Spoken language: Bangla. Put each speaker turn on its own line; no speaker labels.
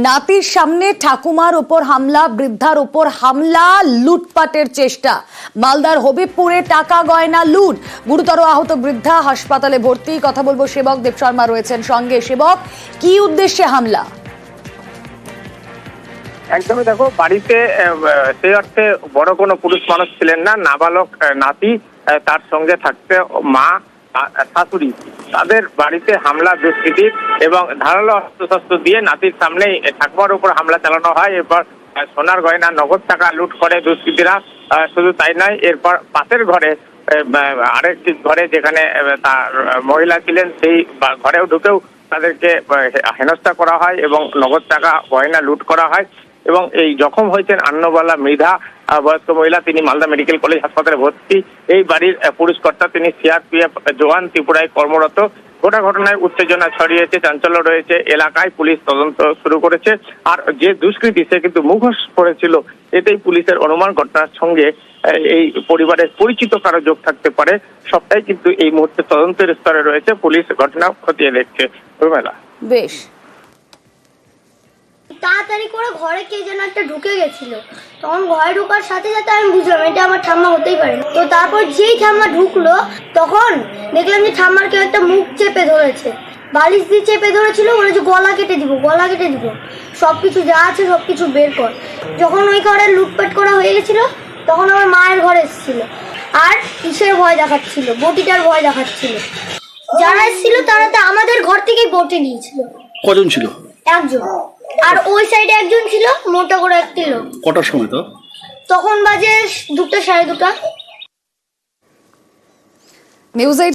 নাতির সামনে ঠাকুমার উপর হামলা, বৃদ্ধার উপর হামলা, লুটপাটের চেষ্টা। মালদার হবিবপুরে টাকা গয়না লুট, গুরুতর আহত বৃদ্ধা, হাসপাতালে ভর্তি। কথা বলবো সেবক দেব শর্মা রয়েছেন সঙ্গে। সেবক, কি উদ্দেশ্যে হামলা?
একদমই, দেখো, বাড়িতে সেই অর্থে বড় কোনো পুরুষ মানুষ ছিলেন না, নাবালক নাতি, তার সঙ্গে থাকতে মা, শাশুড়ি। তাদের বাড়িতে হামলা দুষ্কৃতীর এবং ধারালো অস্ত্রশস্ত্র দিয়ে নাতির সামনেই ঠাকুমার উপর হামলা চালানো হয়। এরপর সোনার গয়না, নগদ টাকা লুট করে দুষ্কৃতীরা। শুধু তাই নয়, এরপর পাশের ঘরে আরেকটি ঘরে যেখানে তার মহিলা ছিলেন, সেই ঘরেও ঢুকেও তাদেরকে হেনস্থা করা হয় এবং নগদ টাকা গয়না লুট করা হয়। এবং এই জখম হয়েছেন আন্নবালা মৃধা, বয়স্ক মহিলা। তিনি মালদা মেডিকেল কলেজ হাসপাতালে ভর্তি। এই বাড়ির পুরুষ কর্তা, তিনি সিআরপিএফ জওয়ান, ত্রিপুরায় কর্মরত। গোটা ঘটনায় উত্তেজনা ছড়িয়েছে, চাঞ্চল্য রয়েছে এলাকায়। পুলিশ তদন্ত শুরু করেছে। আর যে দুষ্কৃতী, সে কিন্তু মুখোশ পড়েছিল, এতেই পুলিশের অনুমান ঘটনার সঙ্গে এই পরিবারের পরিচিত কারো যোগ থাকতে পারে। সবটাই কিন্তু এই মুহূর্তে তদন্তের স্তরে রয়েছে। পুলিশ ঘটনা খতিয়ে দেখছে। রুমেলা,
বেশ।
তাড়াতাড়ি করে ঘরে কে যেন একটা ঢুকে গেছিল। তখন ঘরে ঢোকার সাথে সাথে আমি বুঝলাম এটা আমার ঠাম্মা হতেই পারে না। তো তারপর যেই ঠাম্মা ঢুকলো, তখন দেখলাম যে ঠাম্মার কেউ একটা মুখ চেপে ধরেছে, বালিশ দিয়ে চেপে ধরেছিল। বলেছে গলা কেটে দিব, গলা কেটে দিব, সবকিছু যা আছে সবকিছু বের কর। যখন ওই ঘরে লুটপাট করা হয়ে গেছিল, তখন আমার মায়ের ঘরে এসেছিল আর কিসের ভয় দেখাচ্ছিল, বটিটার ভয় দেখাচ্ছিল। যারা এসেছিল তারা তো আমাদের ঘর থেকেই বটি নিয়েছিল।
কজন ছিল?
একজন। আর ওই সাইডে একজন ছিল, মোটা করে একটি লোক।
কটার সময় তো?
তখন বাজে 2টা, 2:30।
নিউজ